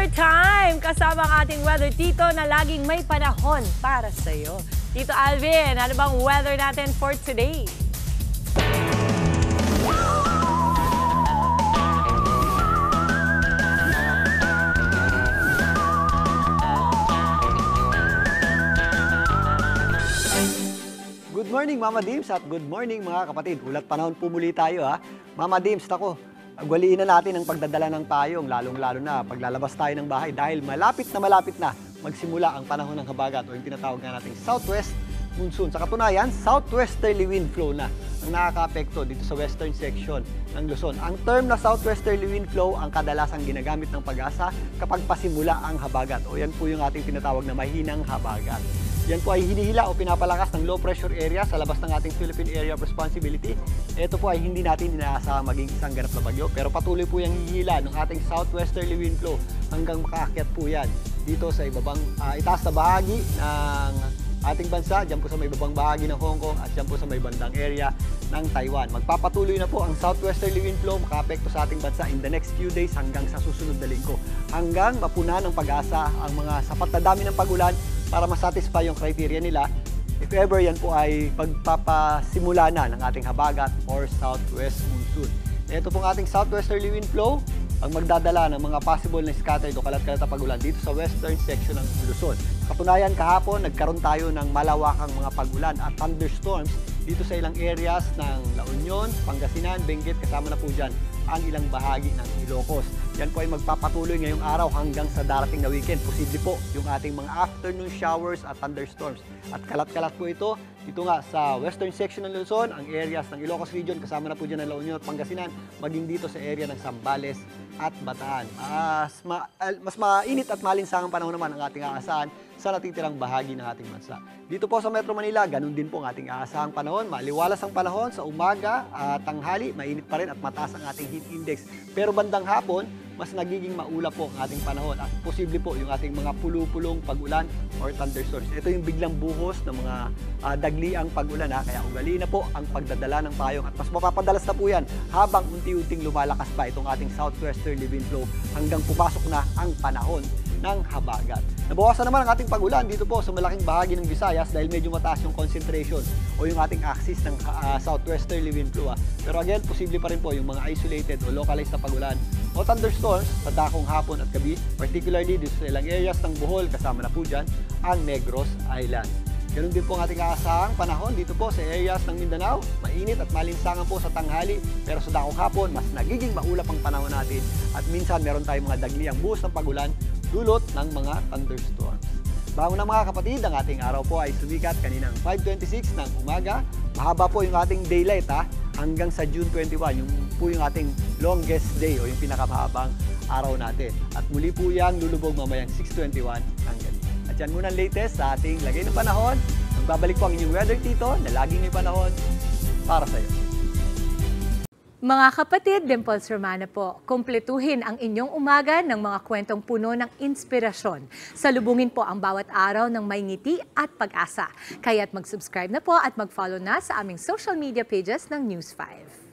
weather time! Kasama ang ating weather tito na laging may panahon para sa iyo. Tito Alvin, ano bang weather natin for today? Good morning Mama Dims at good morning mga kapatid. Ulat panahon po muli tayo ha. Mama Dims, tako, agwaliin na natin ang pagdadala ng payong, lalong-lalo na paglalabas tayo ng bahay dahil malapit na magsimula ang panahon ng habagat o yung tinatawag na nating southwest monsoon. Sa katunayan, southwesterly wind flow na ang nakaka-apekto dito sa western section ng Luzon. Ang term na southwesterly wind flow ang kadalasang ginagamit ng Pag-asa kapag pasimula ang habagat o yan po yung ating tinatawag na mahinang habagat. Yan po ay hinihila o pinapalakas ng low pressure area sa labas ng ating Philippine Area of Responsibility. Ito po ay hindi natin inaasahang maging isang ganap na bagyo, pero patuloy po yung hihila ng ating southwesterly wind flow hanggang makaakyat po yan dito sa ibabang itaas na bahagi ng ating bansa, dyan po sa may ibabang bahagi ng Hong Kong at dyan po sa may bandang area ng Taiwan. Magpapatuloy na po ang southwesterly wind flow makaapekto sa ating bansa in the next few days hanggang sa susunod na linggo. Hanggang mapuna ng Pag-asa ang mga sapat na dami ng pagulan para masatisfy yung criteria nila. If ever yan po ay pagpapasimula na ng ating habagat or southwest monsoon. Ito pong ating southwesterly wind flow ang magdadala ng mga possible na scattered o kalat-kalat na pagulan dito sa western section ng Luzon. Katunayan, kahapon nagkaroon tayo ng malawakang mga pagulan at thunderstorms dito sa ilang areas ng La Union, Pangasinan, Benguet, kasama na po dyan ang ilang bahagi ng Ilocos. Yan po ay magpapatuloy ngayong araw hanggang sa darating na weekend. Posible po yung ating mga afternoon showers at thunderstorms. At kalat-kalat po ito dito nga sa western section ng Luzon, ang areas ng Ilocos region, kasama na po dyan ang La Union at Pangasinan, maging dito sa area ng Zambales at Bataan. Mas mainit at malinsangang panahon naman ang ating aasahan sa natitirang bahagi ng ating bansa. Dito po sa Metro Manila, ganun din po ang ating aasahang panahon. Maliwalas ang panahon sa umaga at tanghali, mainit pa rin at mataas ang ating heat index. Pero bandang hapon, mas nagiging maulap po ang ating panahon at posible po yung ating mga pulu-pulong pag-ulan or thunderstorms. Ito yung biglang buhos ng mga dagliang pag-ulan kaya ugaliin na po ang pagdadala ng payong at mas mapapadalas na po yan habang unti-unting lumalakas pa itong ating southwesterly wind flow hanggang pumasok na ang panahon ng habagat. Nabawasan naman ang ating pag-ulan dito po sa malaking bahagi ng Visayas dahil medyo mataas yung concentration o yung ating axis ng southwesterly wind flow. Pero again, posible pa rin po yung mga isolated o localized na pag-ulan o thunderstorms sa dakong hapon at gabi, particularly dito sa ilang areas ng Bohol, kasama na po dyan ang Negros Island. Ganun din po ang ating aasahang panahon dito po sa areas ng Mindanao. Mainit at malinsangan po sa tanghali, pero sa dakong hapon, mas nagiging maulap ang panahon natin at minsan meron tayong mga dagliang buhos ng pag-ulan dulot ng mga thunderstorms. Bago na mga kapatid, ang ating araw po ay sumikat kaninang 5:26 ng umaga. Mahaba po yung ating daylight hanggang sa June 21, yung po yung ating longest day o yung pinakamahabang araw natin. At muli po yan lulubog mamayang 6:21 ng gabi. At yan muna ang latest sa ating lagay ng panahon. Magbabalik po ang inyong weather tito na laging may panahon para sa iyo. Mga kapatid, Dimples Romana po, kumpletuhin ang inyong umaga ng mga kwentong puno ng inspirasyon. Salubungin po ang bawat araw ng may ngiti at pag-asa. Kaya't mag-subscribe na po at mag-follow na sa aming social media pages ng News 5.